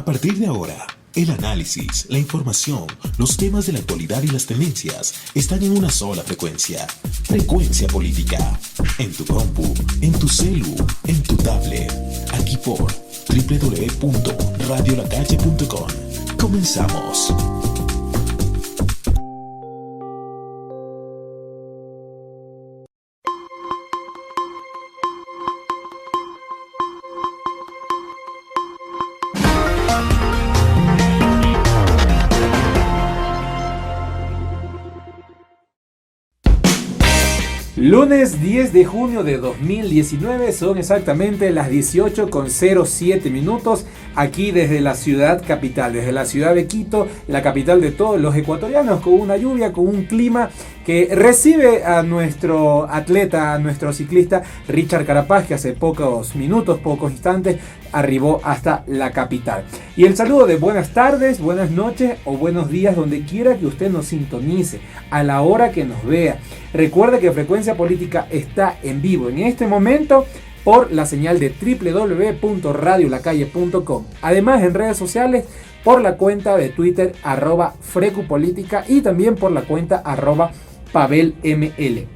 A partir de ahora, el análisis, la información, los temas de la actualidad y las tendencias están en una sola frecuencia. Frecuencia Política. En tu compu, en tu celu, en tu tablet. Aquí por www.radiolacalle.com. Comenzamos. Lunes 10 de junio de 2019, son exactamente las 18:07 minutos, aquí desde la ciudad capital, desde la ciudad de Quito, la capital de todos los ecuatorianos, con una lluvia, con un clima que recibe a nuestro atleta, a nuestro ciclista Richard Carapaz, que hace pocos minutos, pocos instantes, arribó hasta la capital. Y el saludo de buenas tardes, buenas noches o buenos días, donde quiera que usted nos sintonice, a la hora que nos vea. Recuerde que Frecuencia Política está en vivo en este momento por la señal de www.radiolacalle.com. Además, en redes sociales, por la cuenta de Twitter @frecupolítica y también por la cuenta @pavelml.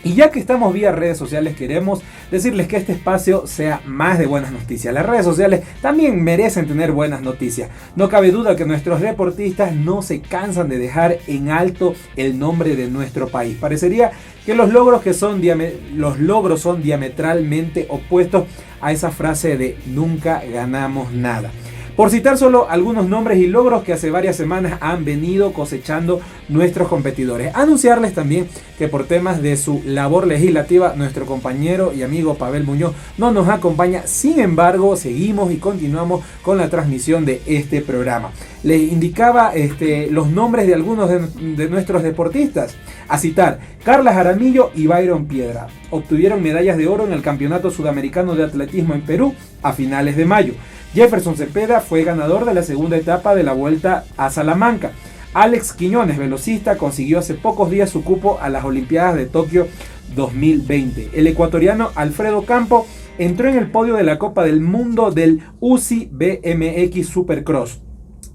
Y ya que estamos vía redes sociales, queremos decirles que este espacio sea más de buenas noticias. Las redes sociales también merecen tener buenas noticias. No cabe duda que nuestros deportistas no se cansan de dejar en alto el nombre de nuestro país. Parecería que los logros son diametralmente opuestos a esa frase de nunca ganamos nada. Por citar solo algunos nombres y logros que hace varias semanas han venido cosechando nuestros competidores. Anunciarles también que por temas de su labor legislativa, nuestro compañero y amigo Pavel Muñoz no nos acompaña. Sin embargo, seguimos y continuamos con la transmisión de este programa. Les indicaba los nombres de algunos de nuestros deportistas. A citar, Carla Jaramillo y Byron Piedra obtuvieron medallas de oro en el Campeonato Sudamericano de Atletismo en Perú a finales de mayo. Jefferson Cepeda fue ganador de la segunda etapa de la Vuelta a Salamanca. Alex Quiñones, velocista, consiguió hace pocos días su cupo a las Olimpiadas de Tokio 2020. El ecuatoriano Alfredo Campo entró en el podio de la Copa del Mundo del UCI BMX Supercross.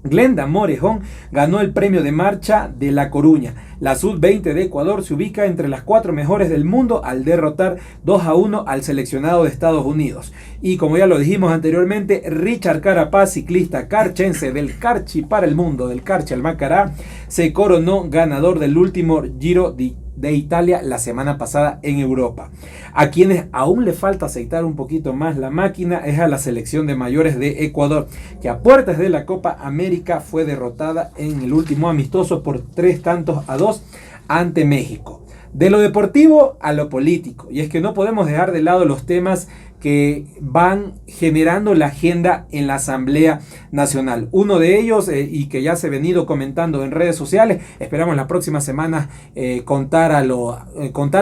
Glenda Morejón ganó el premio de marcha de La Coruña. La Sub-20 de Ecuador se ubica entre las 4 mejores del mundo al derrotar 2-1 al seleccionado de Estados Unidos. Y como ya lo dijimos anteriormente, Richard Carapaz, ciclista carchense del Carchi para el mundo, del Carchi al Macará, se coronó ganador del último Giro de Italia la semana pasada en Europa. A quienes aún le falta aceitar un poquito más la máquina es a la selección de mayores de Ecuador, que a puertas de la Copa América fue derrotada en el último amistoso por 3-2 ante México. De lo deportivo a lo político, y es que no podemos dejar de lado los temas que van generando la agenda en la Asamblea Nacional. Uno de ellos, y que ya se ha venido comentando en redes sociales, esperamos las próximas semanas contar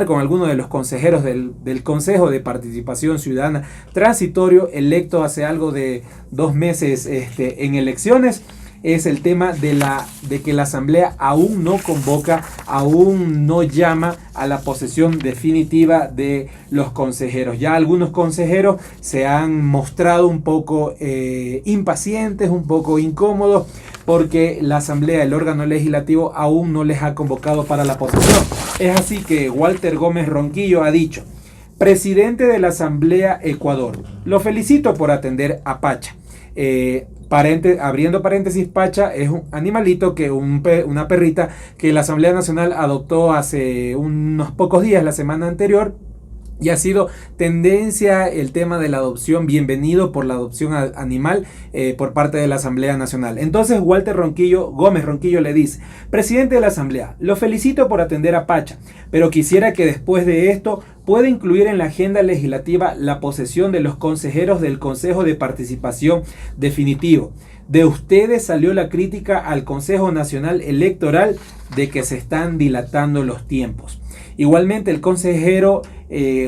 con algunos de los consejeros del Consejo de Participación Ciudadana transitorio, electo hace algo de 2 meses en elecciones. Es el tema de que la Asamblea aún no convoca, aún no llama a la posesión definitiva de los consejeros. Ya algunos consejeros se han mostrado un poco impacientes, un poco incómodos, porque la Asamblea, el órgano legislativo, aún no les ha convocado para la posesión. Es así que Walter Gómez Ronquillo ha dicho: presidente de la Asamblea Ecuador, lo felicito por atender a Pacha. Abriendo paréntesis, Pacha es un animalito, una perrita que la Asamblea Nacional adoptó hace unos pocos días, la semana anterior, y ha sido tendencia el tema de la adopción. Bienvenido por la adopción animal por parte de la Asamblea Nacional. Entonces Walter Gómez Ronquillo le dice: presidente de la Asamblea, lo felicito por atender a Pacha, pero quisiera que después de esto pueda incluir en la agenda legislativa la posesión de los consejeros del Consejo de Participación Definitivo. De ustedes salió la crítica al Consejo Nacional Electoral de que se están dilatando los tiempos. Igualmente el consejero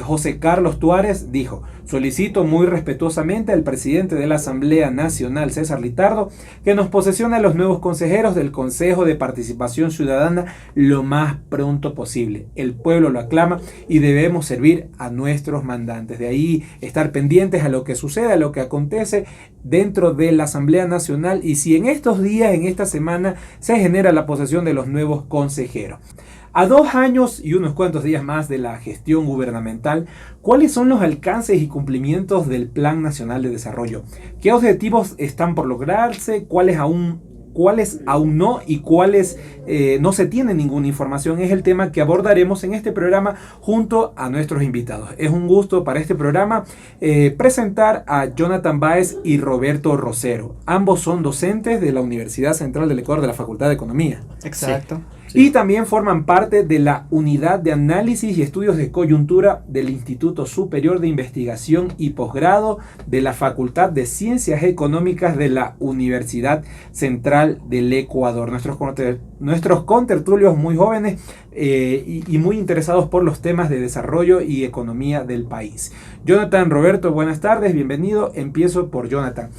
José Carlos Tuárez dijo: Solicito muy respetuosamente al presidente de la Asamblea Nacional, César Litardo, que nos posesione a los nuevos consejeros del Consejo de Participación Ciudadana lo más pronto posible. El pueblo lo aclama y debemos servir a nuestros mandantes. De ahí estar pendientes a lo que sucede, a lo que acontece dentro de la Asamblea Nacional y si en estos días, en esta semana, se genera la posesión de los nuevos consejeros. A 2 años y unos cuantos días más de la gestión gubernamental, ¿cuáles son los alcances y cumplimientos del Plan Nacional de Desarrollo? ¿Qué objetivos están por lograrse? ¿Cuáles aún no y cuáles no se tiene ninguna información? Es el tema que abordaremos en este programa junto a nuestros invitados. Es un gusto para este programa presentar a Jonathan Báez y Roberto Rosero. Ambos son docentes de la Universidad Central del Ecuador de la Facultad de Economía. Exacto. Y también forman parte de la Unidad de Análisis y Estudios de Coyuntura del Instituto Superior de Investigación y Posgrado de la Facultad de Ciencias Económicas de la Universidad Central del Ecuador. Nuestros contertulios muy jóvenes y muy interesados por los temas de desarrollo y economía del país. Jonathan, Roberto, buenas tardes, bienvenido. Empiezo por Jonathan.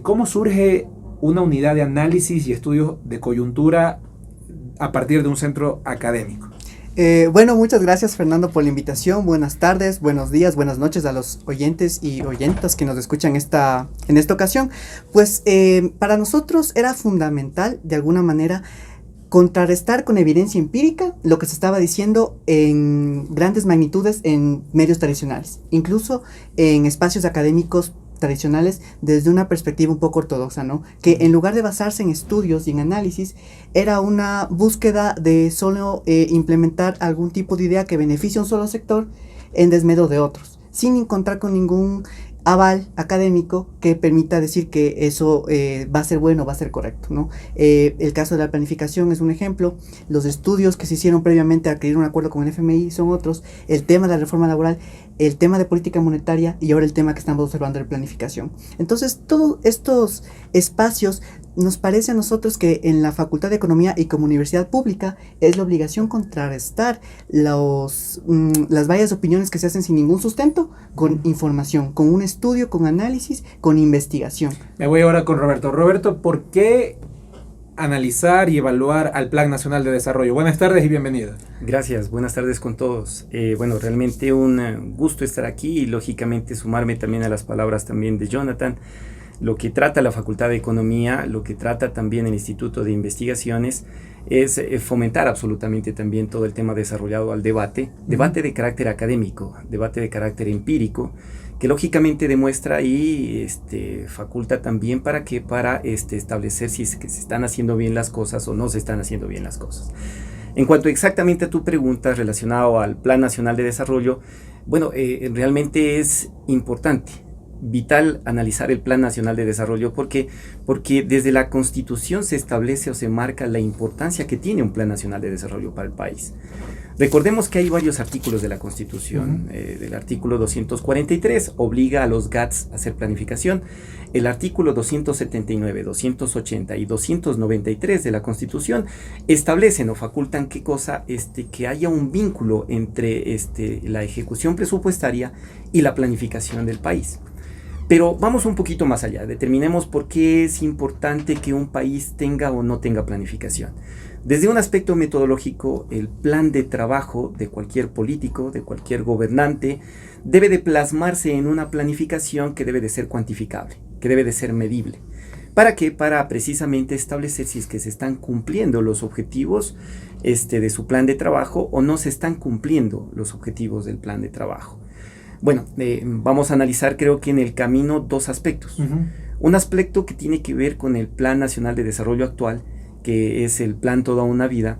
¿Cómo surge una unidad de análisis y estudios de coyuntura a partir de un centro académico? Bueno, muchas gracias, Fernando, por la invitación. Buenas tardes, buenos días, buenas noches a los oyentes y oyentas que nos escuchan en esta ocasión. Pues para nosotros era fundamental, de alguna manera, contrarrestar con evidencia empírica lo que se estaba diciendo en grandes magnitudes en medios tradicionales, incluso en espacios académicos tradicionales desde una perspectiva un poco ortodoxa, ¿no? Que en lugar de basarse en estudios y en análisis, era una búsqueda de solo implementar algún tipo de idea que beneficie a un solo sector en desmedro de otros, sin encontrar con ningún aval académico que permita decir que eso va a ser bueno, va a ser correcto, ¿no? El caso de la planificación es un ejemplo, los estudios que se hicieron previamente a adquirir un acuerdo con el FMI son otros, el tema de la reforma laboral, el tema de política monetaria y ahora el tema que estamos observando de planificación. Entonces, todos estos espacios nos parece a nosotros que en la Facultad de Economía y como universidad pública es la obligación contrarrestar las varias opiniones que se hacen sin ningún sustento con información, con un estudio, con análisis, con investigación. Me voy ahora con Roberto. Roberto, ¿por qué analizar y evaluar al Plan Nacional de Desarrollo? Buenas tardes y bienvenido. Gracias, buenas tardes con todos. Bueno, realmente un gusto estar aquí y lógicamente sumarme también a las palabras también de Jonathan. Lo que trata la Facultad de Economía, lo que trata también el Instituto de Investigaciones es fomentar absolutamente también todo el tema desarrollado al debate de carácter académico, debate de carácter empírico, que lógicamente demuestra y faculta también para establecer si es que se están haciendo bien las cosas o no se están haciendo bien las cosas. En cuanto exactamente a tu pregunta relacionado al Plan Nacional de Desarrollo, bueno, realmente es importante, vital analizar el Plan Nacional de Desarrollo porque desde la Constitución se establece o se marca la importancia que tiene un Plan Nacional de Desarrollo para el país. Recordemos que hay varios artículos de la Constitución. El artículo 243 obliga a los GATS a hacer planificación. El artículo 279, 280 y 293 de la Constitución establecen o facultan qué cosa, que haya un vínculo entre la ejecución presupuestaria y la planificación del país. Pero vamos un poquito más allá, determinemos por qué es importante que un país tenga o no tenga planificación. Desde un aspecto metodológico, el plan de trabajo de cualquier político, de cualquier gobernante, debe de plasmarse en una planificación que debe de ser cuantificable, que debe de ser medible. ¿Para qué? Para precisamente establecer si es que se están cumpliendo los objetivos de su plan de trabajo o no se están cumpliendo los objetivos del plan de trabajo. Bueno, vamos a analizar creo que en el camino dos aspectos. Un aspecto que tiene que ver con el Plan Nacional de Desarrollo actual, que es el Plan Toda una Vida,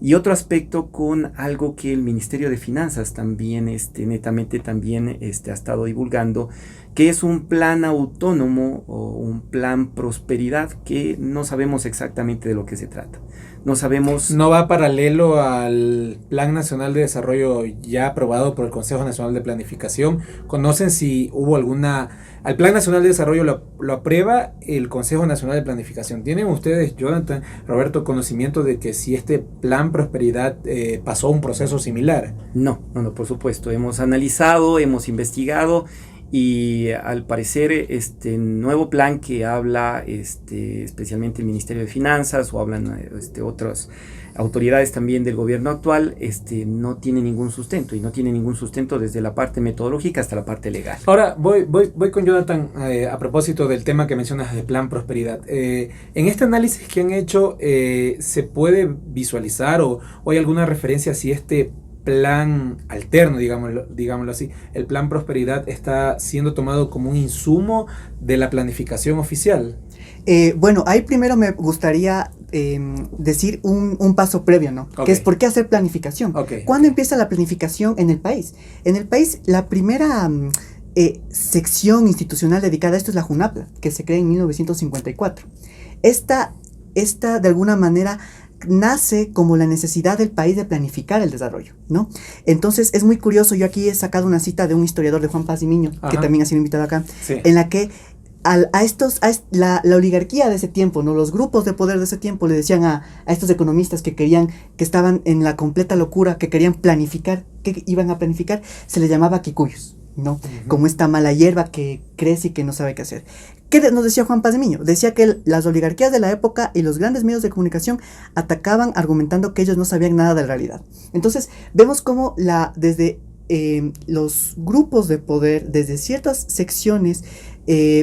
y otro aspecto con algo que el Ministerio de Finanzas también, netamente también ha estado divulgando, que es un plan autónomo o un plan prosperidad que no sabemos exactamente de lo que se trata. No sabemos... ¿No va paralelo al Plan Nacional de Desarrollo ya aprobado por el Consejo Nacional de Planificación? ¿Conocen si hubo alguna... Al Plan Nacional de Desarrollo lo aprueba el Consejo Nacional de Planificación? ¿Tienen ustedes, Jonathan, Roberto, conocimiento de que si este Plan Prosperidad pasó un proceso similar? No, por supuesto. Hemos analizado, hemos investigado y al parecer este nuevo plan que habla especialmente el Ministerio de Finanzas o hablan otras autoridades también del gobierno actual, no tiene ningún sustento, y no tiene ningún sustento desde la parte metodológica hasta la parte legal. Ahora voy con Jonathan a propósito del tema que mencionas de Plan Prosperidad. En este análisis que han hecho, ¿se puede visualizar o hay alguna referencia si este plan alterno, digámoslo así, el Plan Prosperidad está siendo tomado como un insumo de la planificación oficial? Bueno, ahí primero me gustaría decir un paso previo, ¿no? Okay. Que es por qué hacer planificación. ¿Cuándo empieza la planificación en el país? En el país, la primera sección institucional dedicada a esto es la JUNAPLA, que se crea en 1954. Esta de alguna manera nace como la necesidad del país de planificar el desarrollo, ¿no? Entonces es muy curioso, yo aquí he sacado una cita de un historiador, de Juan Paz y Miño, que también ha sido invitado acá, sí, en la que la oligarquía de ese tiempo, ¿no? Los grupos de poder de ese tiempo le decían a estos economistas que estaban en la completa locura, que querían planificar, que iban a planificar, se les llamaba quicuyos, ¿no? Como esta mala hierba que crece y que no sabe qué hacer. ¿Qué nos decía Juan Paz de Miño? Decía que las oligarquías de la época y los grandes medios de comunicación atacaban argumentando que ellos no sabían nada de la realidad. Entonces vemos cómo desde los grupos de poder, desde ciertas secciones,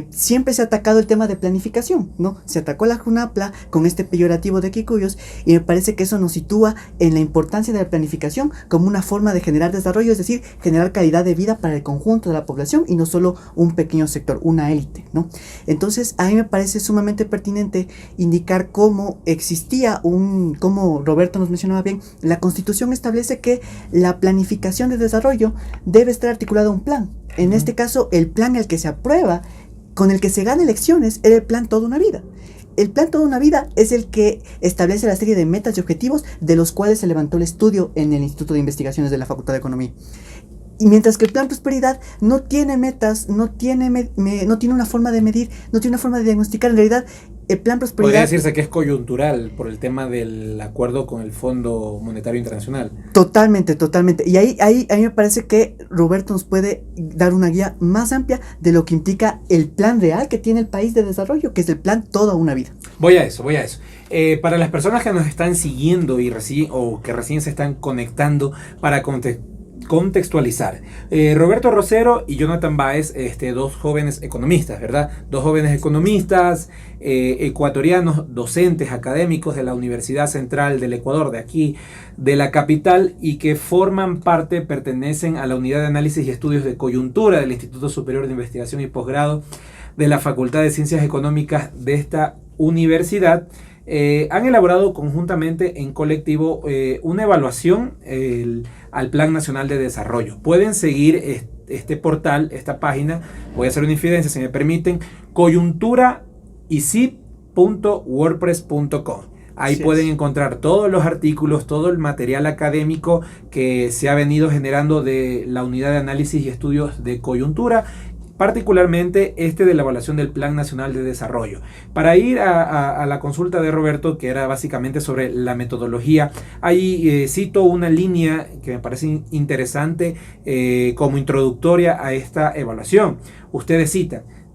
siempre se ha atacado el tema de planificación, ¿no? Se atacó la JUNAPLA con este peyorativo de quicuyos, y me parece que eso nos sitúa en la importancia de la planificación como una forma de generar desarrollo, es decir, generar calidad de vida para el conjunto de la población y no solo un pequeño sector, una élite, ¿no? Entonces a mí me parece sumamente pertinente indicar cómo existía como Roberto nos mencionaba bien, la Constitución establece que la planificación de desarrollo debe estar articulada a un plan. En este caso, el plan el que se aprueba, con el que se gana elecciones, era el plan Toda una Vida. El plan Toda una Vida es el que establece la serie de metas y objetivos de los cuales se levantó el estudio en el Instituto de Investigaciones de la Facultad de Economía. Y mientras que el Plan Prosperidad no tiene metas, no tiene una forma de medir, no tiene una forma de diagnosticar, en realidad el Plan Prosperidad... Podría decirse que es coyuntural por el tema del acuerdo con el Fondo Monetario Internacional. Totalmente. Y ahí a mí me parece que Roberto nos puede dar una guía más amplia de lo que implica el plan real que tiene el país de desarrollo, que es el plan Toda una Vida. Voy a eso. Para las personas que nos están siguiendo o que recién se están conectando, para contextualizar. Roberto Rosero y Jonathan Báez, dos jóvenes economistas, ¿verdad? Dos jóvenes economistas ecuatorianos, docentes académicos de la Universidad Central del Ecuador, de aquí, de la capital, y que pertenecen a la Unidad de Análisis y Estudios de Coyuntura del Instituto Superior de Investigación y Posgrado de la Facultad de Ciencias Económicas de esta universidad. Han elaborado conjuntamente en colectivo una evaluación al Plan Nacional de Desarrollo. Pueden seguir este portal, esta página, voy a hacer una infidencia si me permiten, coyunturaicip.wordpress.com. Ahí pueden encontrar todos los artículos, todo el material académico que se ha venido generando de la Unidad de Análisis y Estudios de Coyuntura, particularmente de la evaluación del Plan Nacional de Desarrollo. Para ir a la consulta de Roberto, que era básicamente sobre la metodología, ahí cito una línea que me parece interesante como introductoria a esta evaluación. Ustedes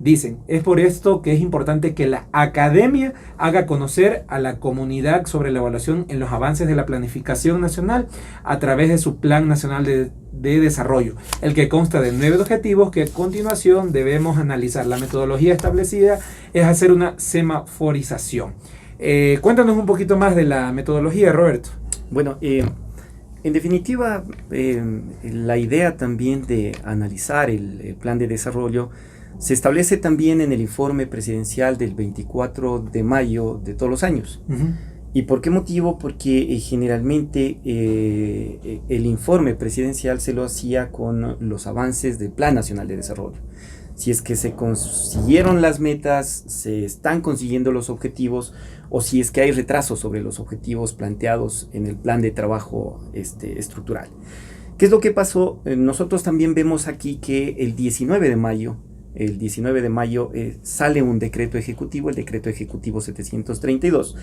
dicen, es por esto que es importante que la academia haga conocer a la comunidad sobre la evaluación en los avances de la planificación nacional a través de su Plan Nacional de Desarrollo, el que consta de 9 objetivos que a continuación debemos analizar. La metodología establecida es hacer una semaforización. Cuéntanos un poquito más de la metodología, Roberto. Bueno, en definitiva, la idea también de analizar el plan de desarrollo se establece también en el informe presidencial del 24 de mayo de todos los años. ¿Y por qué motivo? Porque generalmente el informe presidencial se lo hacía con los avances del Plan Nacional de Desarrollo. si es que se consiguieron las metas, se están consiguiendo los objetivos, o si es que hay retrasos sobre los objetivos planteados en el plan de trabajo estructural. ¿Qué es lo que pasó? Nosotros también vemos aquí que el 19 de mayo sale un decreto ejecutivo, el decreto ejecutivo 732,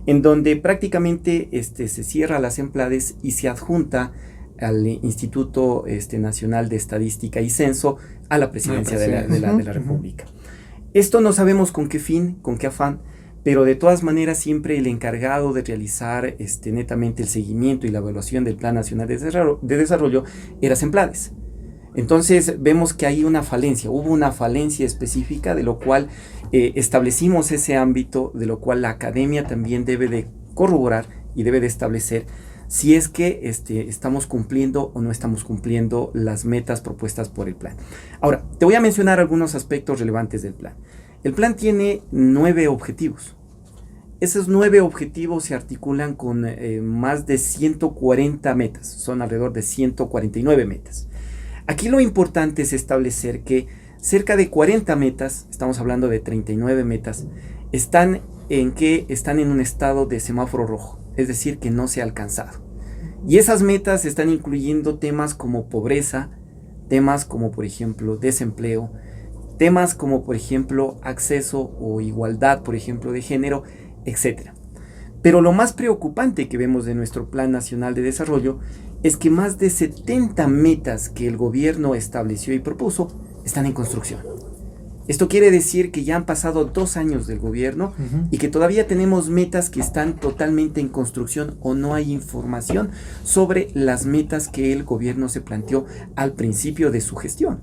en donde prácticamente se cierra las EMPLADES y se adjunta al Instituto Nacional de Estadística y Censo a la presidencia de la República. Esto no sabemos con qué fin, con qué afán, pero de todas maneras siempre el encargado de realizar netamente el seguimiento y la evaluación del Plan Nacional de Desarrollo era EMPLADES. Entonces vemos que hay una falencia, hubo una falencia específica, de lo cual establecimos ese ámbito, de lo cual la academia también debe de corroborar y debe de establecer si es que estamos cumpliendo o no estamos cumpliendo las metas propuestas por el plan. Ahora, te voy a mencionar algunos aspectos relevantes del plan. El plan tiene 9 objetivos. Esos 9 objetivos se articulan con más de 140 metas, son alrededor de 149 metas. Aquí lo importante es establecer que cerca de 40 metas, estamos hablando de 39 metas, están en un estado de semáforo rojo, es decir, que no se ha alcanzado. Y esas metas están incluyendo temas como pobreza, temas como por ejemplo desempleo, temas como por ejemplo acceso o igualdad, por ejemplo de género, etc. Pero lo más preocupante que vemos de nuestro Plan Nacional de Desarrollo es que más de 70 metas que el gobierno estableció y propuso están en construcción. Esto quiere decir que ya han pasado 2 años del gobierno y que todavía tenemos metas que están totalmente en construcción o no hay información sobre las metas que el gobierno se planteó al principio de su gestión.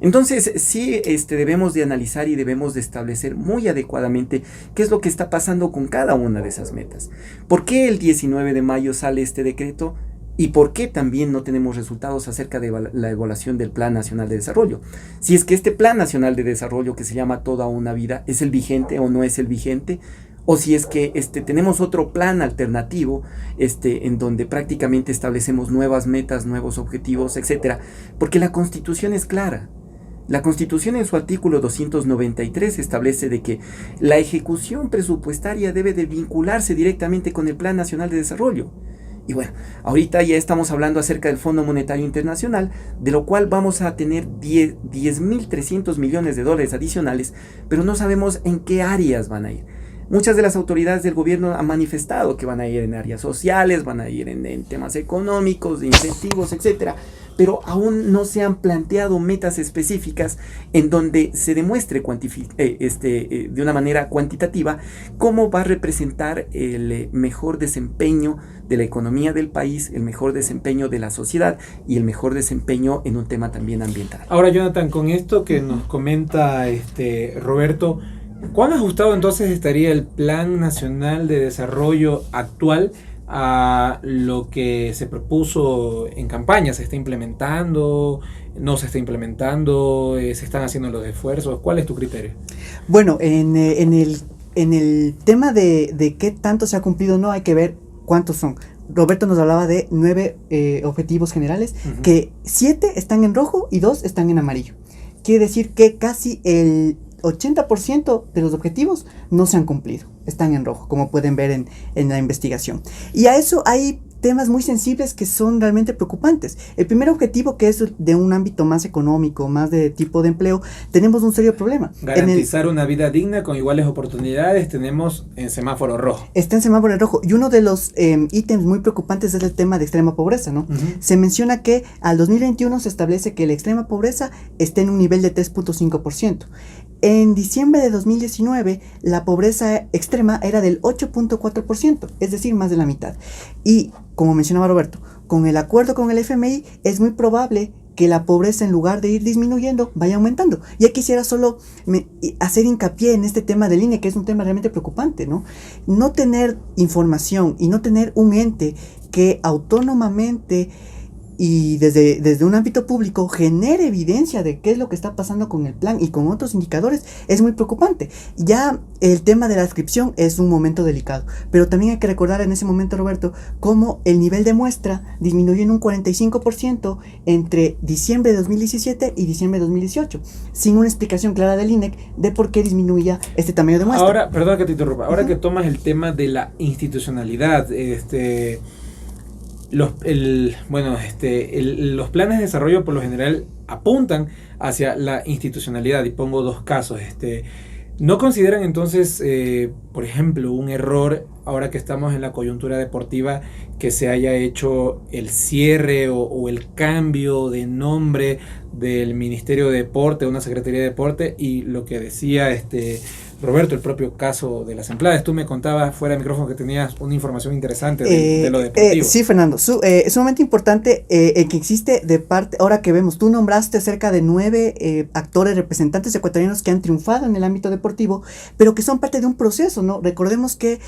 Entonces sí debemos de analizar y debemos de establecer muy adecuadamente qué es lo que está pasando con cada una de esas metas. ¿Por qué el 19 de mayo sale este decreto? ¿Y por qué también no tenemos resultados acerca de la evaluación del Plan Nacional de Desarrollo? Si es que este Plan Nacional de Desarrollo, que se llama Toda una Vida, ¿es el vigente o no es el vigente? O si es que tenemos otro plan alternativo en donde prácticamente establecemos nuevas metas, nuevos objetivos, etc. Porque la Constitución es clara. La Constitución en su artículo 293 establece de que la ejecución presupuestaria debe de vincularse directamente con el Plan Nacional de Desarrollo. Y bueno, ahorita ya estamos hablando acerca del Fondo Monetario Internacional, de lo cual vamos a tener 10.300 millones de dólares adicionales, pero no sabemos en qué áreas van a ir. Muchas de las autoridades del gobierno han manifestado que van a ir en áreas sociales, van a ir en temas económicos, de incentivos, etcétera, pero aún no se han planteado metas específicas en donde se demuestre de una manera cuantitativa cómo va a representar el mejor desempeño de la economía del país, el mejor desempeño de la sociedad y el mejor desempeño en un tema también ambiental. Ahora, Jonathan, con esto que nos comenta Roberto, ¿cuán ajustado entonces estaría el Plan Nacional de Desarrollo actual a lo que se propuso en campaña? ¿Se está implementando? ¿No se está implementando? ¿Se están haciendo los esfuerzos? ¿Cuál es tu criterio? Bueno, en el tema de qué tanto se ha cumplido, no hay que ver cuántos son. Roberto nos hablaba de 9 objetivos generales, que 7 están en rojo y 2 están en amarillo. Quiere decir que casi el 80% de los objetivos no se han cumplido, están en rojo, como pueden ver en la investigación. Y a eso hay temas muy sensibles que son realmente preocupantes. El primer objetivo, que es de un ámbito más económico, más de tipo de empleo, tenemos un serio problema. Garantizar una vida digna con iguales oportunidades, tenemos en semáforo rojo. Está en semáforo rojo. Y uno de los ítems muy preocupantes es el tema de extrema pobreza, ¿no? Se menciona que al 2021 se establece que la extrema pobreza está en un nivel de 3.5%. En diciembre de 2019, la pobreza extrema era del 8.4%, es decir, más de la mitad. Y, como mencionaba Roberto, con el acuerdo con el FMI, es muy probable que la pobreza, en lugar de ir disminuyendo, vaya aumentando. Y aquí quisiera solo hacer hincapié en este tema del INE, que es un tema realmente preocupante, ¿no? No tener información y no tener un ente que autónomamente y desde un ámbito público genere evidencia de qué es lo que está pasando con el plan y con otros indicadores, es muy preocupante. Ya el tema de la adscripción es un momento delicado, pero también hay que recordar en ese momento, Roberto, cómo el nivel de muestra disminuyó en un 45% entre diciembre de 2017 y diciembre de 2018, sin una explicación clara del INEC de por qué disminuía este tamaño de muestra. Ahora, perdón que te interrumpa, ahora que tomas el tema de la institucionalidad, los planes de desarrollo por lo general apuntan hacia la institucionalidad, y pongo dos casos. ¿No consideran entonces, por ejemplo, un error, ahora que estamos en la coyuntura deportiva, que se haya hecho el cierre o el cambio de nombre del Ministerio de Deporte, una Secretaría de Deporte, y lo que decía Roberto, el propio caso de las empleadas? Tú me contabas fuera de micrófono que tenías una información interesante de lo deportivo. Sí, Fernando, es sumamente importante que existe de parte, ahora que vemos, tú nombraste cerca de 9 actores representantes ecuatorianos que han triunfado en el ámbito deportivo, pero que son parte de un proceso, ¿no? Recordemos que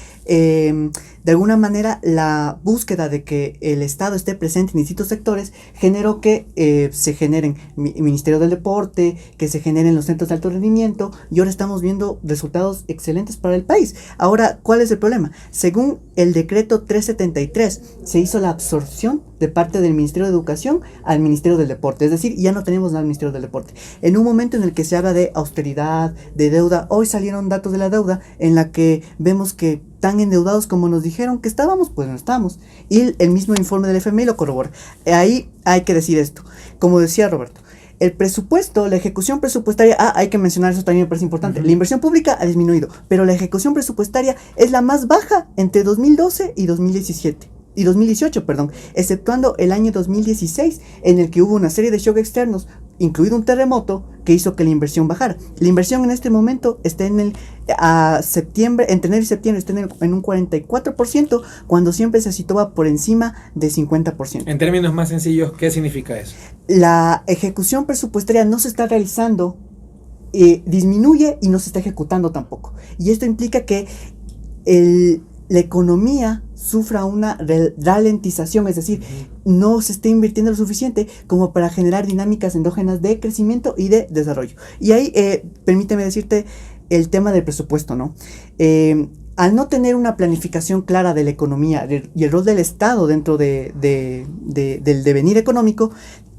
de alguna manera la búsqueda de que el Estado esté presente en distintos sectores generó que se generen Ministerio del Deporte, que se generen los centros de alto rendimiento, y ahora estamos viendo resultados excelentes para el país. Ahora, ¿cuál es el problema? Según el decreto 373, se hizo la absorción de parte del Ministerio de Educación al Ministerio del Deporte, es decir, ya no tenemos nada al Ministerio del Deporte. En un momento en el que se habla de austeridad, de deuda, hoy salieron datos de la deuda en la que vemos que tan endeudados como nos dijeron que estábamos, pues no estamos. Y el mismo informe del FMI lo corrobora. Ahí hay que decir esto. Como decía Roberto, el presupuesto, la ejecución presupuestaria, hay que mencionar eso también, me parece importante. La inversión pública ha disminuido, pero la ejecución presupuestaria es la más baja entre 2012 y 2018, exceptuando el año 2016, en el que hubo una serie de shocks externos, incluido un terremoto, que hizo que la inversión bajara. La inversión en este momento está entre enero y septiembre, está en un 44%, cuando siempre se situaba por encima de 50%. En términos más sencillos, ¿qué significa eso? La ejecución presupuestaria no se está realizando, disminuye y no se está ejecutando tampoco. Y esto implica que la economía sufra una ralentización, es decir, no se está invirtiendo lo suficiente como para generar dinámicas endógenas de crecimiento y de desarrollo. Y ahí, permíteme decirte el tema del presupuesto, ¿no? Al no tener una planificación clara de la economía y el rol del Estado dentro del devenir económico,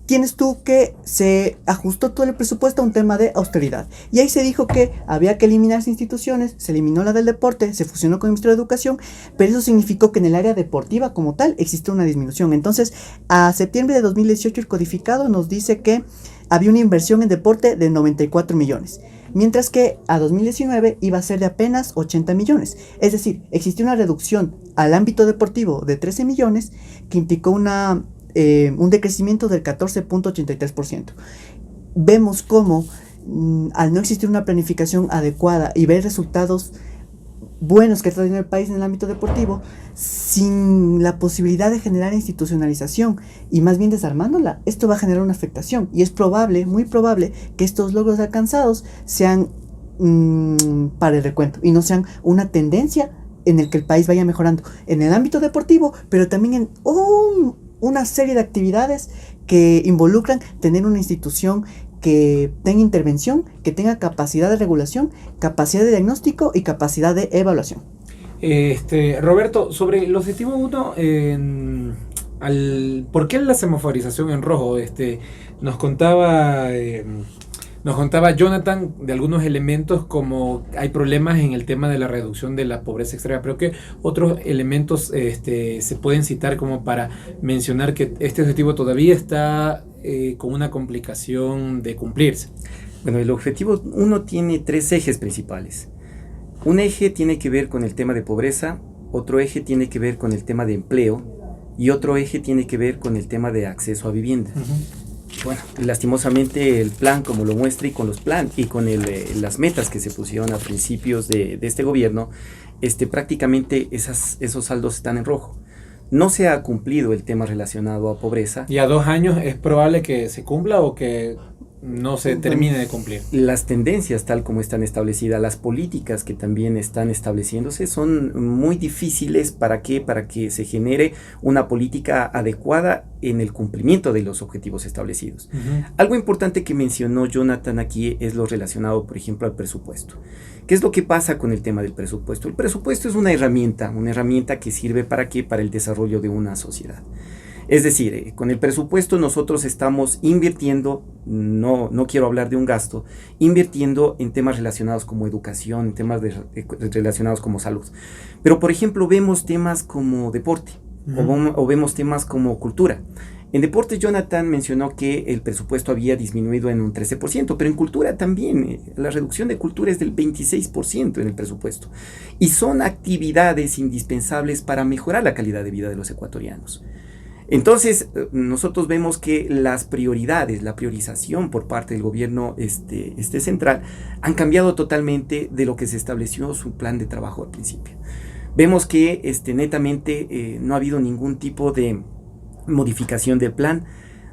tienes tú que se ajustó todo el presupuesto a un tema de austeridad. Y ahí se dijo que había que eliminar instituciones, se eliminó la del deporte, se fusionó con el Ministerio de Educación, pero eso significó que en el área deportiva como tal existió una disminución. Entonces, a septiembre de 2018 el codificado nos dice que había una inversión en deporte de 94 millones. Mientras que a 2019 iba a ser de apenas 80 millones. Es decir, existió una reducción al ámbito deportivo de 13 millones que implicó un decrecimiento del 14.83%. Vemos cómo al no existir una planificación adecuada y ver resultados buenos que está teniendo el país en el ámbito deportivo, sin la posibilidad de generar institucionalización y más bien desarmándola, esto va a generar una afectación, y es probable, muy probable, que estos logros alcanzados sean para el recuento y no sean una tendencia en el que el país vaya mejorando en el ámbito deportivo, pero también en una serie de actividades que involucran tener una institución que tenga intervención, que tenga capacidad de regulación, capacidad de diagnóstico y capacidad de evaluación. Roberto, sobre el objetivo 1, ¿por qué la semaforización en rojo? Nos contaba Jonathan de algunos elementos, como hay problemas en el tema de la reducción de la pobreza extrema, pero ¿qué otros elementos se pueden citar como para mencionar que este objetivo todavía está con una complicación de cumplirse? Bueno, el objetivo 1 tiene 3 ejes principales. Un eje tiene que ver con el tema de pobreza, otro eje tiene que ver con el tema de empleo y otro eje tiene que ver con el tema de acceso a vivienda. Bueno, lastimosamente el plan, como lo muestra, y con los planes y con las metas que se pusieron a principios de este gobierno, prácticamente esos saldos están en rojo. No se ha cumplido el tema relacionado a pobreza. ¿Y a 2 años es probable que se cumpla o que no se termine de cumplir. Las tendencias tal como están establecidas, las políticas que también están estableciéndose son muy difíciles. ¿Para qué? Para que se genere una política adecuada en el cumplimiento de los objetivos establecidos. Algo importante que mencionó Jonathan aquí es lo relacionado, por ejemplo, al presupuesto. ¿Qué es lo que pasa con el tema del presupuesto? El presupuesto es una herramienta que sirve ¿para qué? Para el desarrollo de una sociedad. Es decir, con el presupuesto nosotros estamos invirtiendo, no quiero hablar de un gasto, invirtiendo en temas relacionados como educación, en temas relacionados como salud. Pero, por ejemplo, vemos temas como deporte, o vemos temas como cultura. En deporte, Jonathan mencionó que el presupuesto había disminuido en un 13%, pero en cultura también, la reducción de cultura es del 26% en el presupuesto. Y son actividades indispensables para mejorar la calidad de vida de los ecuatorianos. Entonces, nosotros vemos que las prioridades, la priorización por parte del gobierno central han cambiado totalmente de lo que se estableció su plan de trabajo al principio. Vemos que netamente no ha habido ningún tipo de modificación del plan,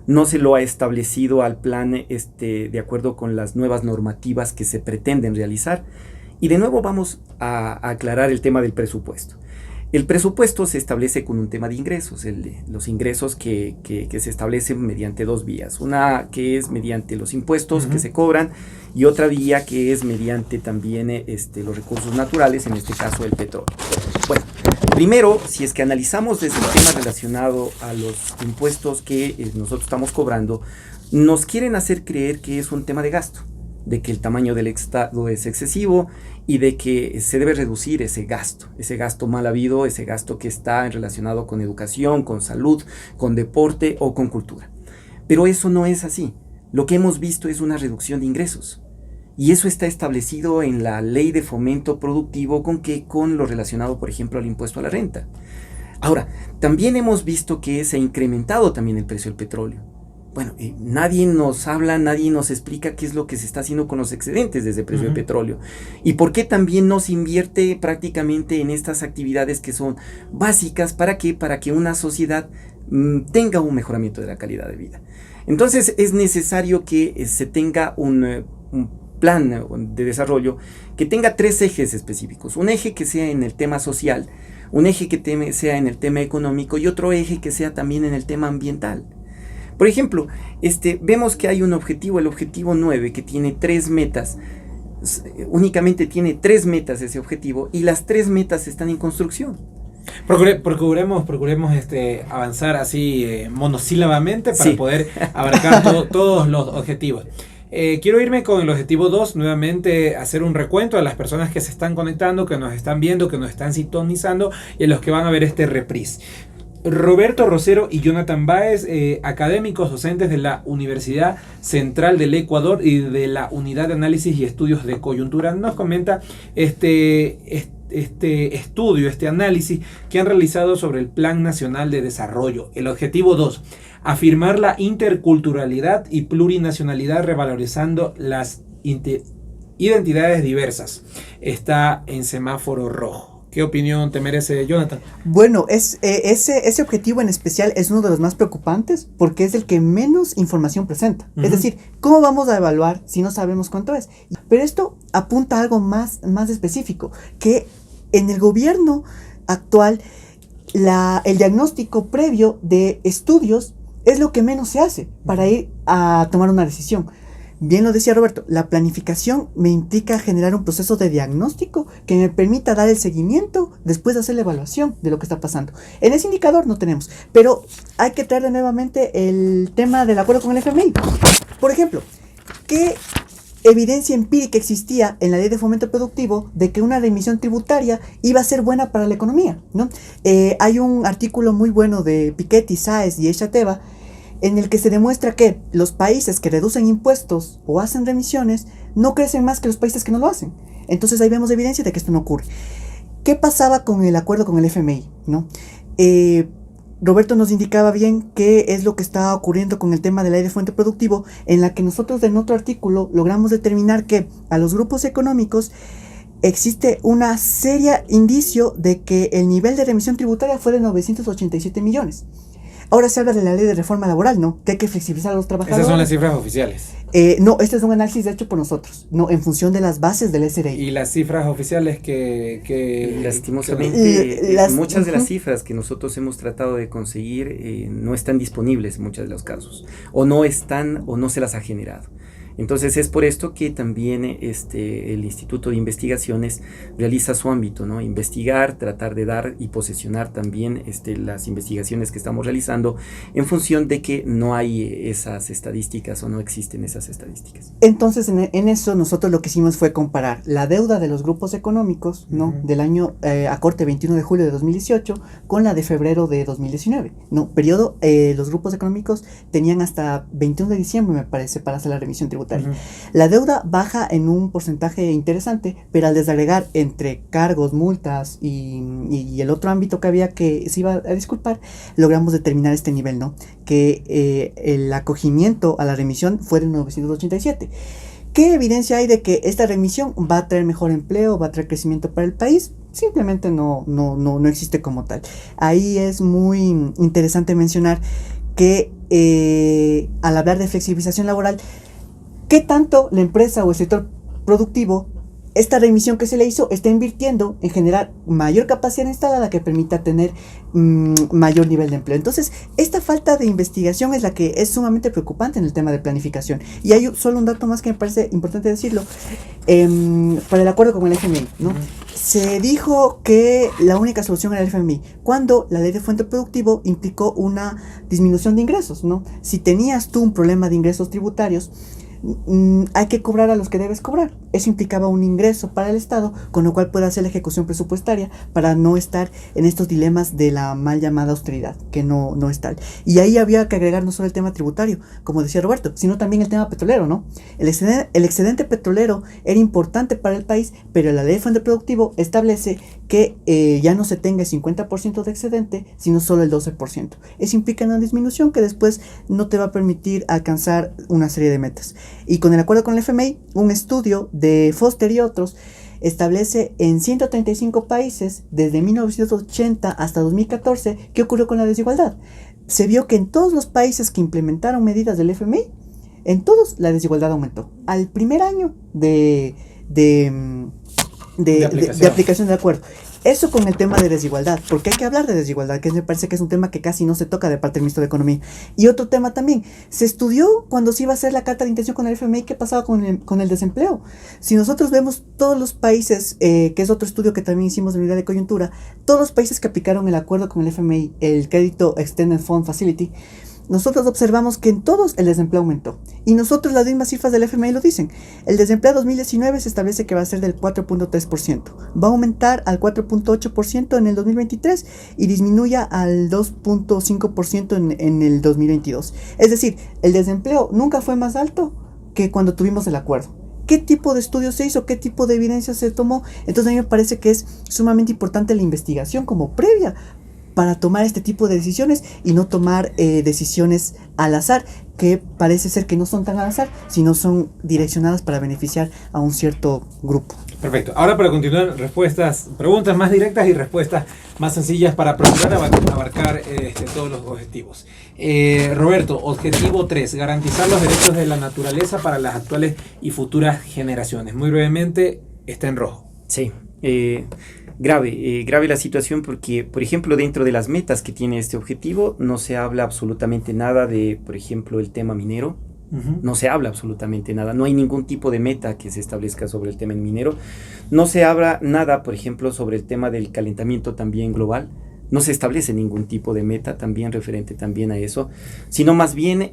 no se lo ha establecido al plan de acuerdo con las nuevas normativas que se pretenden realizar. Y de nuevo vamos a aclarar el tema del presupuesto. El presupuesto se establece con un tema de ingresos, los ingresos que se establecen mediante dos vías. Una que es mediante los impuestos que se cobran y otra vía que es mediante también los recursos naturales, en este caso el petróleo. Bueno, primero, si es que analizamos desde el tema relacionado a los impuestos que nosotros estamos cobrando, nos quieren hacer creer que es un tema de gasto, de que el tamaño del Estado es excesivo y de que se debe reducir ese gasto mal habido, ese gasto que está relacionado con educación, con salud, con deporte o con cultura. Pero eso no es así. Lo que hemos visto es una reducción de ingresos. Y eso está establecido en la Ley de Fomento Productivo con lo relacionado, por ejemplo, al impuesto a la renta. Ahora, también hemos visto que se ha incrementado también el precio del petróleo. Bueno, nadie nos habla, nadie nos explica qué es lo que se está haciendo con los excedentes de ese precio del petróleo. Y por qué también no se invierte prácticamente en estas actividades que son básicas. ¿Para qué? Para que una sociedad tenga un mejoramiento de la calidad de vida. Entonces es necesario que se tenga un plan de desarrollo que tenga tres ejes específicos. Un eje que sea en el tema social, un eje que sea en el tema económico y otro eje que sea también en el tema ambiental. Por ejemplo, vemos que hay un objetivo, el objetivo 9, que tiene 3 metas. Únicamente tiene 3 metas ese objetivo y las 3 metas están en construcción. Procuremos avanzar así monosílabamente para poder abarcar todos los objetivos. Quiero irme con el objetivo 2, nuevamente hacer un recuento a las personas que se están conectando, que nos están viendo, que nos están sintonizando y a los que van a ver este reprise. Roberto Rosero y Jonathan Báez, académicos docentes de la Universidad Central del Ecuador y de la Unidad de Análisis y Estudios de Coyuntura, nos comenta este estudio, este análisis que han realizado sobre el Plan Nacional de Desarrollo. El objetivo 2, afirmar la interculturalidad y plurinacionalidad revalorizando las identidades diversas. Está en semáforo rojo. ¿Qué opinión te merece, Jonathan? Bueno, ese objetivo en especial es uno de los más preocupantes porque es el que menos información presenta. Es decir, ¿cómo vamos a evaluar si no sabemos cuánto es? Pero esto apunta a algo más específico, que en el gobierno actual el diagnóstico previo de estudios es lo que menos se hace para ir a tomar una decisión. Bien lo decía Roberto, la planificación me implica generar un proceso de diagnóstico que me permita dar el seguimiento después de hacer la evaluación de lo que está pasando. En ese indicador no tenemos, pero hay que traer nuevamente el tema del acuerdo con el FMI. Por ejemplo, ¿qué evidencia empírica existía en la Ley de Fomento Productivo de que una remisión tributaria iba a ser buena para la economía, ¿no? Hay un artículo muy bueno de Piketty, Sáez y Echateva en el que se demuestra que los países que reducen impuestos o hacen remisiones no crecen más que los países que no lo hacen. Entonces ahí vemos evidencia de que esto no ocurre. ¿Qué pasaba con el acuerdo con el FMI, ¿no? Roberto nos indicaba bien qué es lo que está ocurriendo con el tema de la ley de fomento productivo, en la que nosotros en otro artículo logramos determinar que a los grupos económicos existe una seria indicio de que el nivel de remisión tributaria fue de 987 millones. Ahora se habla de la ley de reforma laboral, ¿no? Que hay que flexibilizar a los trabajadores. Esas son las cifras oficiales. No, este es un análisis hecho por nosotros, no, en función de las bases del SRI. Y las cifras oficiales que lastimosamente, muchas de las cifras que nosotros hemos tratado de conseguir no están disponibles en muchos de los casos, o no están o no se las ha generado. Entonces es por esto que también el Instituto de Investigaciones realiza su ámbito, ¿no? Investigar, tratar de dar y posesionar también las investigaciones que estamos realizando en función de que no hay esas estadísticas o no existen esas estadísticas. Entonces en eso nosotros lo que hicimos fue comparar la deuda de los grupos económicos, ¿no? Del año a corte 21 de julio de 2018 con la de febrero de 2019, ¿no? Periodo, los grupos económicos tenían hasta 21 de diciembre, me parece, para hacer la remisión tributaria. La deuda baja en un porcentaje interesante, pero al desagregar entre cargos, multas y el otro ámbito que había que se iba a disculpar, logramos determinar este nivel, ¿no? Que el acogimiento a la remisión fue de 987. ¿Qué evidencia hay de que esta remisión va a traer mejor empleo, va a traer crecimiento para el país? Simplemente no existe como tal. Ahí es muy interesante mencionar que al hablar de flexibilización laboral, ¿qué tanto la empresa o el sector productivo, esta remisión que se le hizo, está invirtiendo en generar mayor capacidad instalada que permita tener mayor nivel de empleo? Entonces, esta falta de investigación es la que es sumamente preocupante en el tema de planificación. Y hay solo un dato más que me parece importante decirlo. Para el acuerdo con el FMI, ¿no? Se dijo que la única solución era el FMI, cuando la ley de fuente productivo implicó una disminución de ingresos, ¿no? Si tenías tú un problema de ingresos tributarios, hay que cobrar a los que debes cobrar. Eso implicaba un ingreso para el Estado, con lo cual puede hacer la ejecución presupuestaria para no estar en estos dilemas de la mal llamada austeridad, que no es tal. Y ahí había que agregar no solo el tema tributario, como decía Roberto, sino también el tema petrolero, ¿no? El excedente petrolero era importante para el país, pero la ley de fondo productivo establece que ya no se tenga el 50% de excedente, sino solo el 12%. Eso implica una disminución que después no te va a permitir alcanzar una serie de metas. Y con el acuerdo con el FMI, un estudio de Foster y otros establece en 135 países, desde 1980 hasta 2014, qué ocurrió con la desigualdad. Se vio que en todos los países que implementaron medidas del FMI, en todos la desigualdad aumentó. Al primer año de aplicación del acuerdo. Eso con el tema de desigualdad, porque hay que hablar de desigualdad, que me parece que es un tema que casi no se toca de parte del Ministro de Economía. Y otro tema también, se estudió cuando se iba a hacer la carta de intención con el FMI qué pasaba con el desempleo. Si nosotros vemos todos los países, que es otro estudio que también hicimos de unidad de coyuntura, todos los países que aplicaron el acuerdo con el FMI, el Crédito Extended Fund Facility, nosotros observamos que en todos el desempleo aumentó. Y nosotros las mismas cifras del FMI lo dicen. El desempleo 2019 se establece que va a ser del 4.3%. Va a aumentar al 4.8% en el 2023 y disminuya al 2.5% en el 2022. Es decir, el desempleo nunca fue más alto que cuando tuvimos el acuerdo. ¿Qué tipo de estudio se hizo? ¿Qué tipo de evidencia se tomó? Entonces a mí me parece que es sumamente importante la investigación como previa para tomar este tipo de decisiones y no tomar decisiones al azar, que parece ser que no son tan al azar, sino son direccionadas para beneficiar a un cierto grupo. Perfecto. Ahora, para continuar, preguntas más directas y respuestas más sencillas para procurar abarcar todos los objetivos. Roberto, objetivo 3, garantizar los derechos de la naturaleza para las actuales y futuras generaciones. Muy brevemente, está en rojo. Sí, grave la situación porque, por ejemplo, dentro de las metas que tiene este objetivo, no se habla absolutamente nada de, por ejemplo, el tema minero. No se habla absolutamente nada, no hay ningún tipo de meta que se establezca sobre el tema minero. No se habla nada, por ejemplo, sobre el tema del calentamiento también global. No se establece ningún tipo de meta también referente también a eso, sino más bien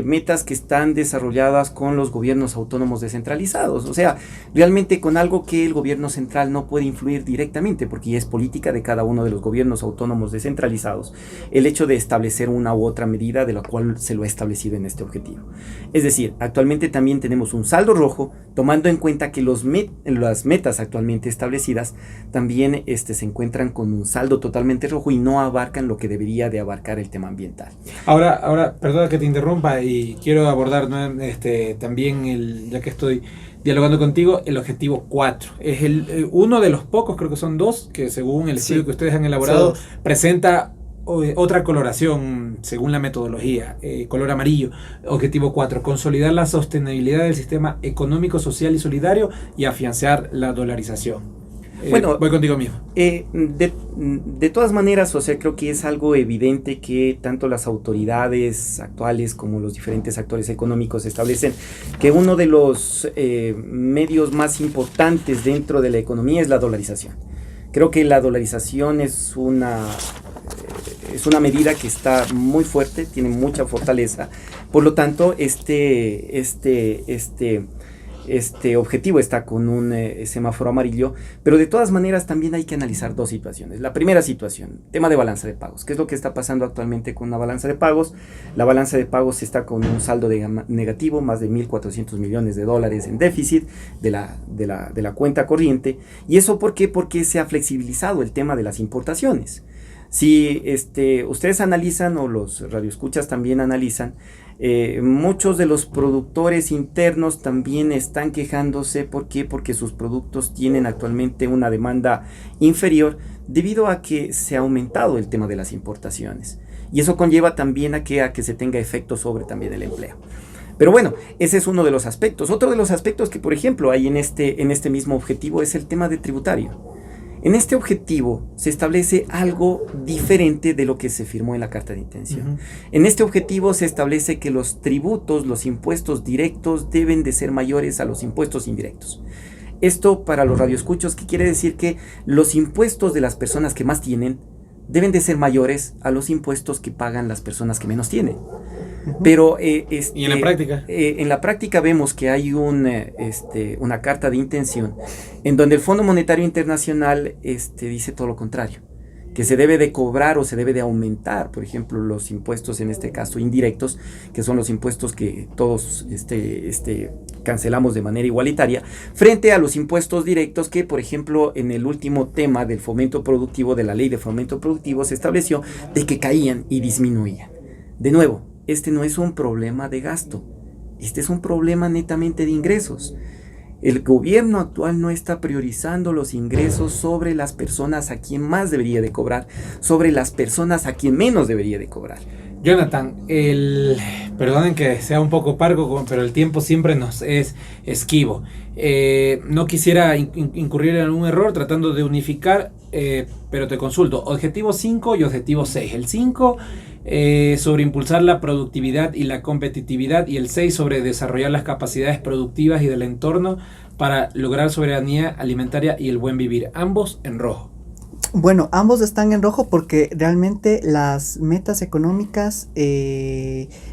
metas que están desarrolladas con los gobiernos autónomos descentralizados, o sea, realmente con algo que el gobierno central no puede influir directamente, porque ya es política de cada uno de los gobiernos autónomos descentralizados, el hecho de establecer una u otra medida de la cual se lo ha establecido en este objetivo. Es decir, actualmente también tenemos un saldo rojo, tomando en cuenta que las metas actualmente establecidas también se encuentran con un saldo totalmente rojo y no abarcan lo que debería de abarcar el tema ambiental. Ahora, perdona que te interrumpa y quiero abordar, ¿no? También, ya que estoy dialogando contigo, el objetivo 4. Es uno de los pocos, creo que son 2, que según el estudio que ustedes han elaborado, presenta otra coloración según la metodología, color amarillo. Objetivo 4, consolidar la sostenibilidad del sistema económico, social y solidario y afianzar la dolarización. Bueno, voy contigo mismo. De todas maneras, o sea, creo que es algo evidente que tanto las autoridades actuales como los diferentes actores económicos establecen que uno de los medios más importantes dentro de la economía es la dolarización. Creo que la dolarización es una medida que está muy fuerte, tiene mucha fortaleza. Por lo tanto, este objetivo está con un semáforo amarillo, pero de todas maneras también hay que analizar dos situaciones. La primera situación, tema de balanza de pagos. ¿Qué es lo que está pasando actualmente con una balanza de pagos? La balanza de pagos está con un saldo negativo, más de 1.400 millones de dólares en déficit de la cuenta corriente. ¿Y eso por qué? Porque se ha flexibilizado el tema de las importaciones. Si ustedes analizan, o los radioescuchas también analizan, muchos de los productores internos también están quejándose. ¿Por qué? Porque sus productos tienen actualmente una demanda inferior debido a que se ha aumentado el tema de las importaciones. Y eso conlleva también a que se tenga efecto sobre también el empleo. Pero bueno, ese es uno de los aspectos. Otro de los aspectos que, por ejemplo, hay en este mismo objetivo es el tema de tributario. En este objetivo se establece algo diferente de lo que se firmó en la carta de intención. Uh-huh. En este objetivo se establece que los tributos, los impuestos directos deben de ser mayores a los impuestos indirectos. Esto para los radioescuchos, ¿qué quiere decir? Que los impuestos de las personas que más tienen deben de ser mayores a los impuestos que pagan las personas que menos tienen. Pero ¿y en la práctica? En la práctica vemos que hay una carta de intención en donde el Fondo Monetario Internacional dice todo lo contrario, que se debe de cobrar o se debe de aumentar, por ejemplo, los impuestos, en este caso indirectos, que son los impuestos que todos cancelamos de manera igualitaria, frente a los impuestos directos que, por ejemplo, en el último tema del fomento productivo, de la ley de fomento productivo, se estableció de que caían y disminuían. De nuevo, este no es un problema de gasto, este es un problema netamente de ingresos. El gobierno actual no está priorizando los ingresos sobre las personas a quien más debería de cobrar, sobre las personas a quien menos debería de cobrar. Jonathan, perdonen que sea un poco parco, pero el tiempo siempre nos es esquivo. No quisiera incurrir en un error tratando de unificar, pero te consulto. Objetivo 5 y objetivo 6. El 5 sobre impulsar la productividad y la competitividad, y el 6 sobre desarrollar las capacidades productivas y del entorno para lograr soberanía alimentaria y el buen vivir. Ambos en rojo. Bueno, ambos están en rojo porque realmente las metas económicas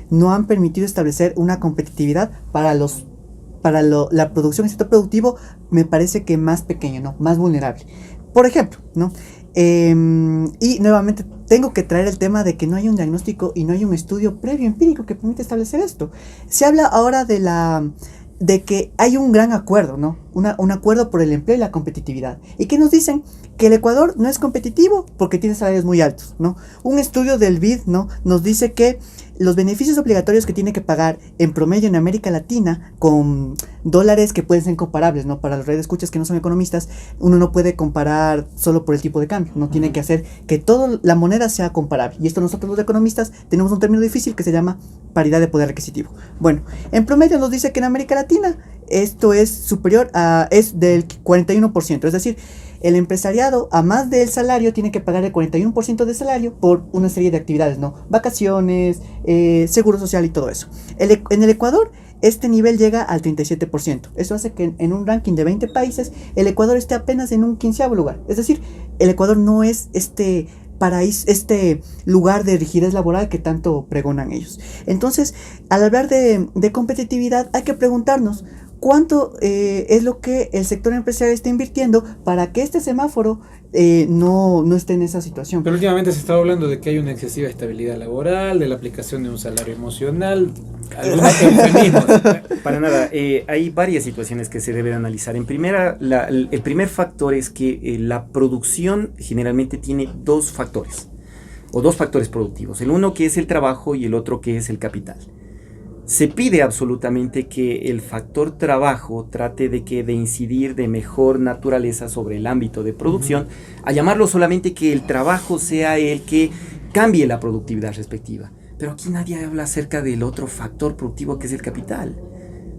no han permitido establecer una competitividad para la producción del sector productivo, me parece que más pequeño, ¿no? Más vulnerable. Por ejemplo, ¿no? Y nuevamente tengo que traer el tema de que no hay un diagnóstico y no hay un estudio previo empírico que permite establecer esto. Se habla ahora de que hay un gran acuerdo, ¿no? Un acuerdo por el empleo y la competitividad. ¿Y qué nos dicen? Que el Ecuador no es competitivo porque tiene salarios muy altos, ¿no? Un estudio del BID, ¿no?, nos dice que los beneficios obligatorios que tiene que pagar en promedio en América Latina, con dólares que pueden ser comparables, ¿no? Para los radioescuchas que no son economistas, uno no puede comparar solo por el tipo de cambio, no tiene que hacer que toda la moneda sea comparable. Y esto nosotros los economistas tenemos un término difícil que se llama paridad de poder adquisitivo. Bueno, en promedio nos dice que en América Latina esto es superior es del 41%, es decir, el empresariado, a más del salario, tiene que pagar el 41% de salario por una serie de actividades, ¿no? Vacaciones, seguro social y todo eso. En el Ecuador, este nivel llega al 37%. Eso hace que en un ranking de 20 países, el Ecuador esté apenas en un 15º lugar. Es decir, el Ecuador no es paraíso, lugar de rigidez laboral que tanto pregonan ellos. Entonces, al hablar de competitividad, hay que preguntarnos cuánto es lo que el sector empresarial está invirtiendo para que este semáforo no esté en esa situación. Pero últimamente se está hablando de que hay una excesiva estabilidad laboral, de la aplicación de un salario emocional, algunos eufemismos. Para nada, hay varias situaciones que se deben analizar. En primera, el primer factor es que la producción generalmente tiene dos factores productivos. El uno que es el trabajo y el otro que es el capital. Se pide absolutamente que el factor trabajo trate de incidir de mejor naturaleza sobre el ámbito de producción, a llamarlo solamente que el trabajo sea el que cambie la productividad respectiva. Pero aquí nadie habla acerca del otro factor productivo que es el capital.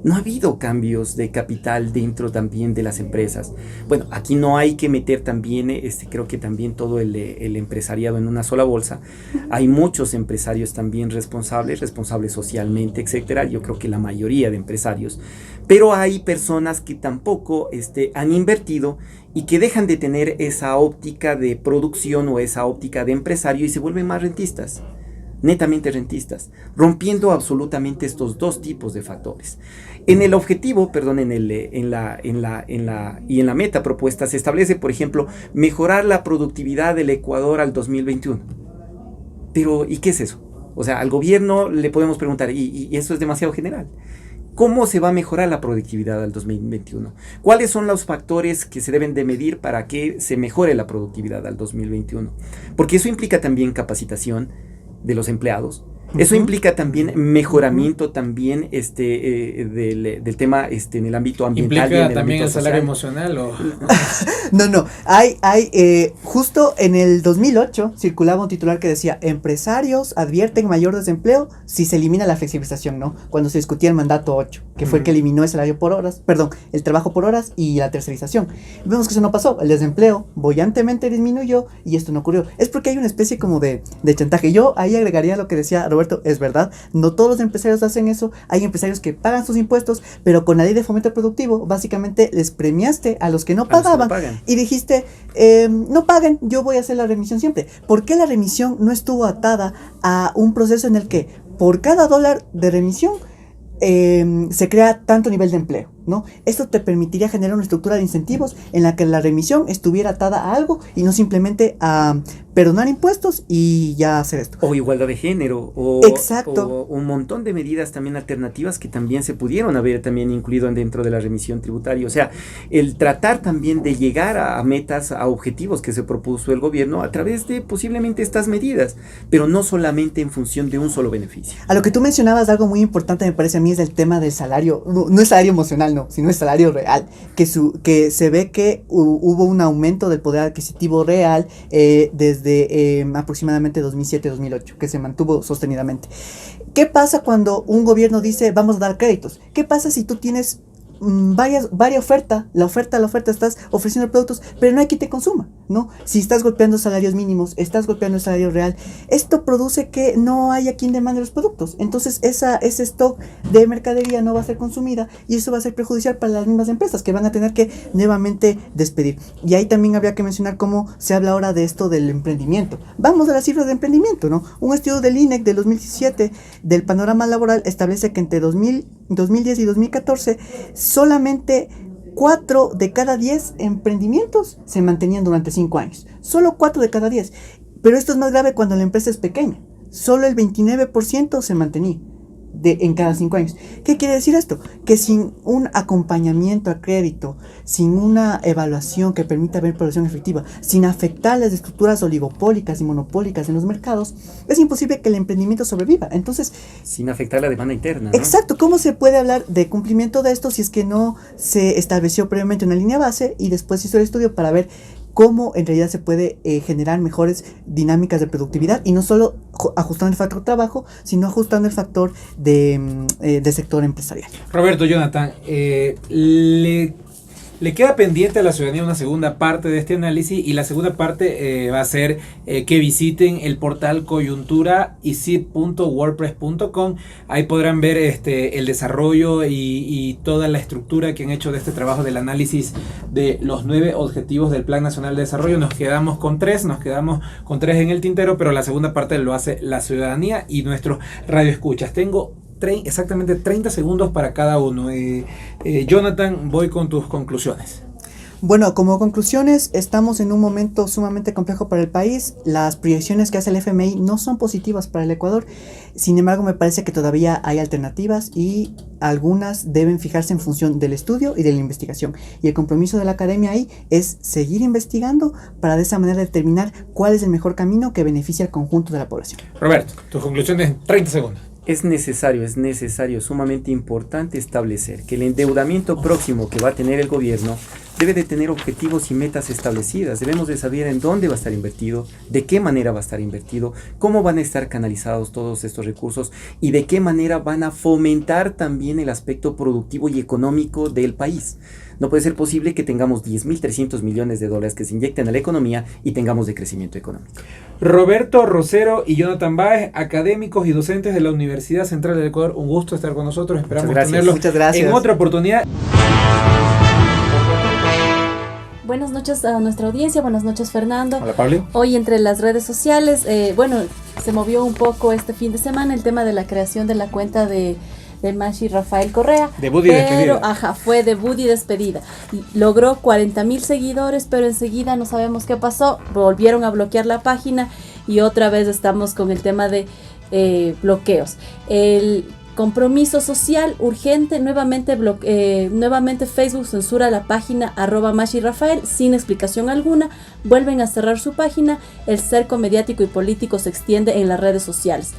No ha habido cambios de capital dentro también de las empresas. Bueno, aquí no hay que meter también, creo que también todo el empresariado en una sola bolsa. Hay muchos empresarios también responsables socialmente, etcétera. Yo creo que la mayoría de empresarios. Pero hay personas que tampoco han invertido y que dejan de tener esa óptica de producción o esa óptica de empresario y se vuelven más rentistas. Netamente rentistas, rompiendo absolutamente estos dos tipos de factores. En el objetivo, en la meta propuesta se establece, por ejemplo, mejorar la productividad del Ecuador al 2021. Pero, ¿y qué es eso? O sea, al gobierno le podemos preguntar, y eso es demasiado general. ¿Cómo se va a mejorar la productividad al 2021? ¿Cuáles son los factores que se deben de medir para que se mejore la productividad al 2021? Porque eso implica también capacitación de los empleados. Eso implica también mejoramiento también del tema en el ámbito ambiental. ¿Implica y en el también ámbito el salario social. emocional? ¿O? No. Justo en el 2008 circulaba un titular que decía: empresarios advierten mayor desempleo si se elimina la flexibilización, ¿no? Cuando se discutía el mandato 8, que fue el que eliminó el salario por horas, el trabajo por horas y la tercerización. Vemos que eso no pasó. El desempleo bollantemente disminuyó y esto no ocurrió. Es porque hay una especie como de chantaje. Yo ahí agregaría lo que decía Roberto. Es verdad, no todos los empresarios hacen eso. Hay empresarios que pagan sus impuestos, pero con la ley de fomento productivo básicamente les premiaste a los que no pagaban y dijiste, no paguen, yo voy a hacer la remisión siempre. ¿Por qué la remisión no estuvo atada a un proceso en el que por cada $1 de remisión se crea tanto nivel de empleo, ¿no? Esto te permitiría generar una estructura de incentivos en la que la remisión estuviera atada a algo y no simplemente a perdonar impuestos y ya hacer esto. O igualdad de género, Exacto. o un montón de medidas también alternativas que también se pudieron haber también incluido dentro de la remisión tributaria. O sea, el tratar también de llegar a metas, a objetivos que se propuso el gobierno a través de posiblemente estas medidas, pero no solamente en función de un solo beneficio. A lo que tú mencionabas, algo muy importante me parece a mí es el tema del salario, no es salario emocional, no, sino es salario real, que se ve que hubo un aumento del poder adquisitivo real desde aproximadamente 2007-2008, que se mantuvo sostenidamente. ¿Qué pasa cuando un gobierno dice vamos a dar créditos? ¿Qué pasa si tú tienes varias oferta, la oferta, estás ofreciendo productos, pero no hay quien te consuma, ¿no? Si estás golpeando salarios mínimos, estás golpeando el salario real, esto produce que no haya quien demande los productos. Entonces ese stock de mercadería no va a ser consumida y eso va a ser perjudicial para las mismas empresas que van a tener que nuevamente despedir. Y ahí también habría que mencionar cómo se habla ahora de esto del emprendimiento. Vamos a las cifras de emprendimiento, ¿no? Un estudio del INEC del 2017 del panorama laboral establece que entre 2010 y 2014 solamente 4 de cada 10 emprendimientos se mantenían durante 5 años. Solo 4 de cada 10. Pero esto es más grave cuando la empresa es pequeña. Solo el 29% se mantenía en cada 5 años. ¿Qué quiere decir esto? Que sin un acompañamiento a crédito, sin una evaluación que permita ver producción efectiva, sin afectar las estructuras oligopólicas y monopólicas en los mercados, es imposible que el emprendimiento sobreviva. Entonces, sin afectar la demanda interna, ¿no? Exacto. ¿Cómo se puede hablar de cumplimiento de esto si es que no se estableció previamente una línea base y después hizo el estudio para ver cómo en realidad se puede generar mejores dinámicas de productividad y no solo ajustando el factor trabajo, sino ajustando el factor de sector empresarial? Roberto, Jonathan, le queda pendiente a la ciudadanía una segunda parte de este análisis y la segunda parte va a ser que visiten el portal coyunturaisid.wordpress.com. Ahí podrán ver el desarrollo y toda la estructura que han hecho de este trabajo del análisis de los 9 objetivos del Plan Nacional de Desarrollo. Nos quedamos con 3 en el tintero, pero la segunda parte lo hace la ciudadanía y nuestros radioescuchas. Tengo exactamente 30 segundos para cada uno. Jonathan, voy con tus conclusiones. Bueno, como conclusiones, estamos en un momento sumamente complejo para el país. Las proyecciones que hace el FMI no son positivas para el Ecuador. Sin embargo, me parece que todavía hay alternativas y algunas deben fijarse en función del estudio y de la investigación. Y el compromiso de la academia ahí es seguir investigando para de esa manera determinar cuál es el mejor camino que beneficia al conjunto de la población. Roberto, tus conclusiones en 30 segundos. Es necesario, sumamente importante establecer que el endeudamiento próximo que va a tener el gobierno debe de tener objetivos y metas establecidas. Debemos de saber en dónde va a estar invertido, de qué manera va a estar invertido, cómo van a estar canalizados todos estos recursos y de qué manera van a fomentar también el aspecto productivo y económico del país. No puede ser posible que tengamos 10.300 millones de dólares que se inyecten a la economía y tengamos decrecimiento económico. Roberto Rosero y Jonathan Báez, académicos y docentes de la Universidad Central del Ecuador, un gusto estar con nosotros, esperamos tenerlos en otra oportunidad. Buenas noches a nuestra audiencia, buenas noches Fernando. Hola Pablo. Hoy entre las redes sociales, se movió un poco este fin de semana el tema de la creación de la cuenta de Mashi Rafael Correa. Debut y despedida. Fue debut y despedida. Logró 40,000 seguidores, pero enseguida no sabemos qué pasó. Volvieron a bloquear la página y otra vez estamos con el tema de bloqueos. El compromiso social urgente, nuevamente Facebook censura la página @MashiRafael sin explicación alguna, vuelven a cerrar su página, el cerco mediático y político se extiende en las redes sociales.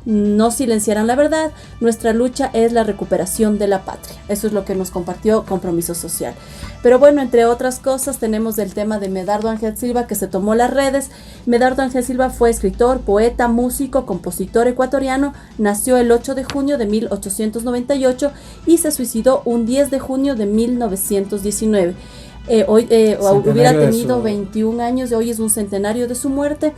No silenciarán la verdad, nuestra lucha es la recuperación de la patria. Eso es lo que nos compartió Compromiso Social. Pero bueno, entre otras cosas tenemos el tema de Medardo Ángel Silva que se tomó las redes. Medardo Ángel Silva fue escritor, poeta, músico, compositor ecuatoriano, nació el 8 de junio de 1898 y se suicidó un 10 de junio de 1919. Hubiera tenido 21 años, hoy es un centenario de su muerte.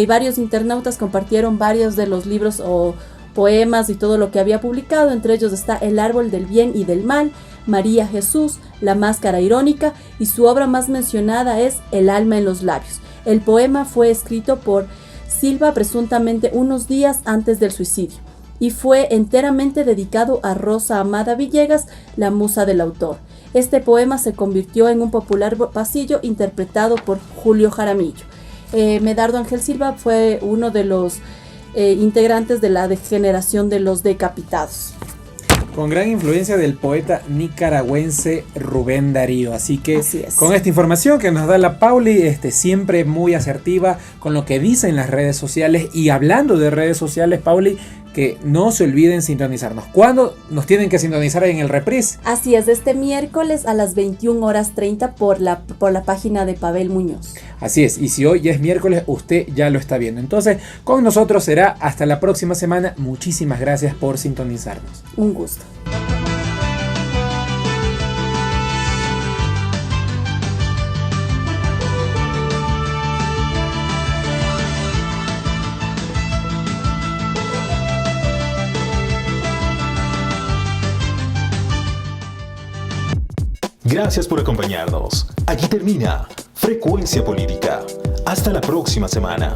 Varios internautas compartieron varios de los libros o poemas y todo lo que había publicado. Entre ellos está El árbol del bien y del mal, María Jesús, La máscara irónica, y su obra más mencionada es El alma en los labios. El poema fue escrito por Silva presuntamente unos días antes del suicidio y fue enteramente dedicado a Rosa Amada Villegas, la musa del autor. Este poema se convirtió en un popular pasillo interpretado por Julio Jaramillo. Medardo Ángel Silva fue uno de los integrantes de la generación de los decapitados. Con gran influencia del poeta nicaragüense Rubén Darío. Así que con esta información que nos da la Pauli, siempre muy asertiva con lo que dice en las redes sociales. Y hablando de redes sociales, Pauli, que no se olviden sintonizarnos. ¿Cuándo nos tienen que sintonizar en el reprise? Así es, este miércoles a las 21:30 por la página de Pavel Muñoz. Así es, y si hoy ya es miércoles, usted ya lo está viendo. Entonces, con nosotros será hasta la próxima semana. Muchísimas gracias por sintonizarnos. Un gusto. Gracias por acompañarnos. Aquí termina Frecuencia Política. Hasta la próxima semana.